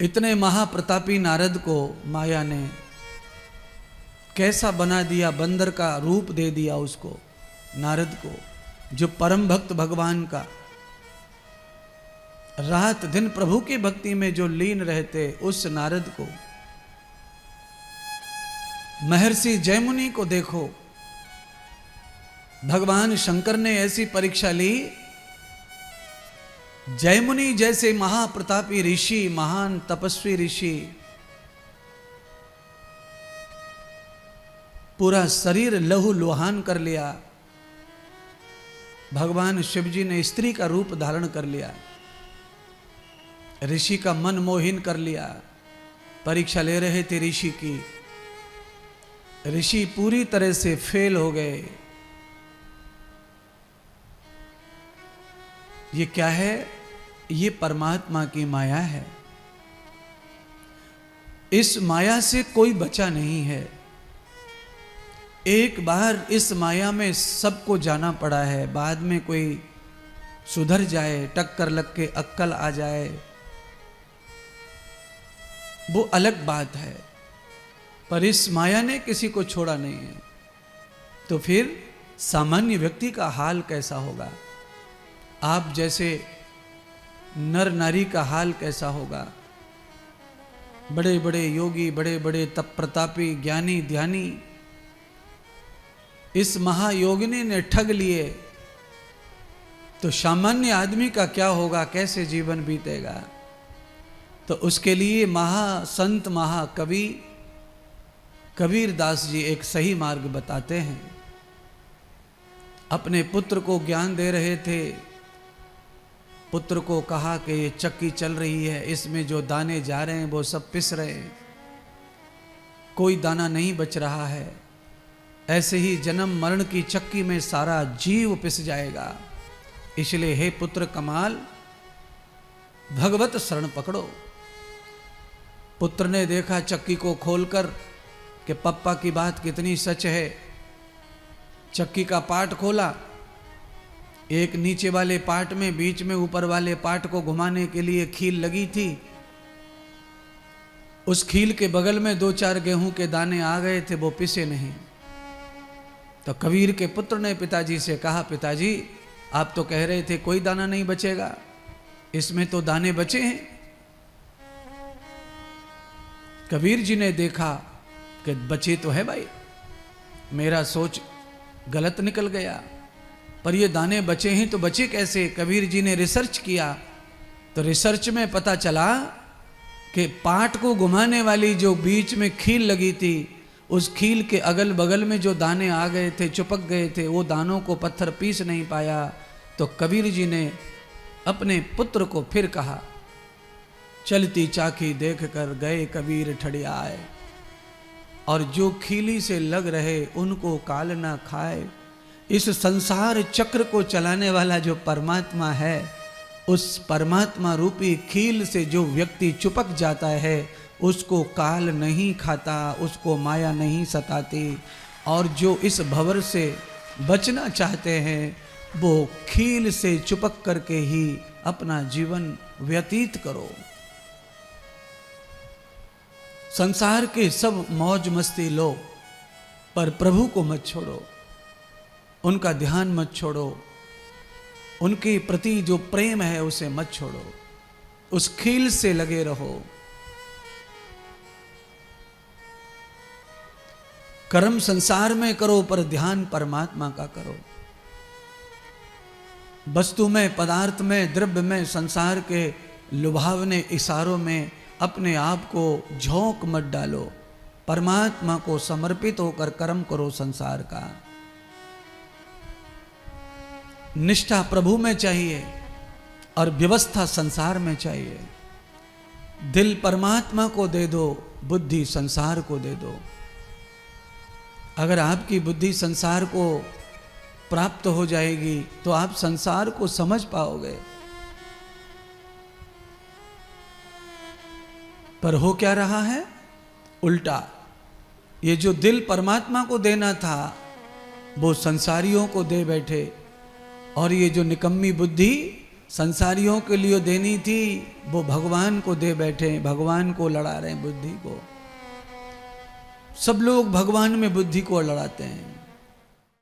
इतने महाप्रतापी नारद को माया ने कैसा बना दिया, बंदर का रूप दे दिया उसको, नारद को, जो परम भक्त भगवान का, रात दिन प्रभु की भक्ति में जो लीन रहते, उस नारद को महर्षि जयमुनि को देखो, भगवान शंकर ने ऐसी परीक्षा ली। जयमुनि जैसे महाप्रतापी ऋषि, महान तपस्वी ऋषि, पूरा शरीर लहू लुहान कर लिया। भगवान शिवजी ने स्त्री का रूप धारण कर लिया, ऋषि का मन मोहिन कर लिया। परीक्षा ले रहे थे ऋषि की, ऋषि पूरी तरह से फेल हो गए। ये क्या है? ये परमात्मा की माया है। इस माया से कोई बचा नहीं है। एक बार इस माया में सबको जाना पड़ा है, बाद में कोई सुधर जाए, टक्कर लग के अक्कल आ जाए, वो अलग बात है। पर इस माया ने किसी को छोड़ा नहीं है। तो फिर सामान्य व्यक्ति का हाल कैसा होगा? आप जैसे नर नारी का हाल कैसा होगा? बड़े बड़े योगी, बड़े बड़े तप प्रतापी, ज्ञानी ध्यानी, इस महायोगिनी ने ठग लिए, तो सामान्य आदमी का क्या होगा? कैसे जीवन बीतेगा? तो उसके लिए महासंत महाकवि कबीर दास जी एक सही मार्ग बताते हैं। अपने पुत्र को ज्ञान दे रहे थे। पुत्र को कहा कि ये चक्की चल रही है, इसमें जो दाने जा रहे हैं वो सब पिस रहे हैं, कोई दाना नहीं बच रहा है। ऐसे ही जन्म मरण की चक्की में सारा जीव पिस जाएगा। इसलिए हे पुत्र कमाल, भगवत शरण पकड़ो। पुत्र ने देखा चक्की को खोलकर कि पप्पा की बात कितनी सच है। चक्की का पार्ट खोला, एक नीचे वाले पार्ट में, बीच में ऊपर वाले पार्ट को घुमाने के लिए खील लगी थी। उस खील के बगल में 2-4 गेहूं के दाने आ गए थे, वो पिसे नहीं। तो कबीर के पुत्र ने पिताजी से कहा, पिताजी आप तो कह रहे थे कोई दाना नहीं बचेगा, इसमें तो दाने बचे हैं। कबीर जी ने देखा कि बचे तो है भाई, मेरा सोच गलत निकल गया, पर ये दाने बचे हैं तो बचे कैसे? कबीर जी ने रिसर्च किया, तो रिसर्च में पता चला कि पाट को घुमाने वाली जो बीच में खील लगी थी, उस खील के अगल बगल में जो दाने आ गए थे, चिपक गए थे, वो दानों को पत्थर पीस नहीं पाया। तो कबीर जी ने अपने पुत्र को फिर कहा, चलती चाकी देख कर गए कबीर ठड़ियाए, और जो खीली से लग रहे उनको काल ना खाए। इस संसार चक्र को चलाने वाला जो परमात्मा है, उस परमात्मा रूपी खील से जो व्यक्ति चिपक जाता है, उसको काल नहीं खाता, उसको माया नहीं सताती। और जो इस भंवर से बचना चाहते हैं, वो खील से चिपक करके ही अपना जीवन व्यतीत करो। संसार के सब मौज मस्ती लो, पर प्रभु को मत छोड़ो, उनका ध्यान मत छोड़ो, उनके प्रति जो प्रेम है उसे मत छोड़ो, उस खील से लगे रहो। कर्म संसार में करो, पर ध्यान परमात्मा का करो। वस्तु में, पदार्थ में, द्रव्य में, संसार के लुभावने इशारों में अपने आप को झोंक मत डालो। परमात्मा को समर्पित होकर कर्म करो संसार का। निष्ठा प्रभु में चाहिए और व्यवस्था संसार में चाहिए। दिल परमात्मा को दे दो, बुद्धि संसार को दे दो। अगर आपकी बुद्धि संसार को प्राप्त हो जाएगी तो आप संसार को समझ पाओगे। पर हो क्या रहा है? उल्टा। ये जो दिल परमात्मा को देना था, वो संसारियों को दे बैठे, और ये जो निकम्मी बुद्धि संसारियों के लिए देनी थी, वो भगवान को दे बैठे, भगवान को लड़ा रहे हैं बुद्धि को। सब लोग भगवान में बुद्धि को लड़ाते हैं।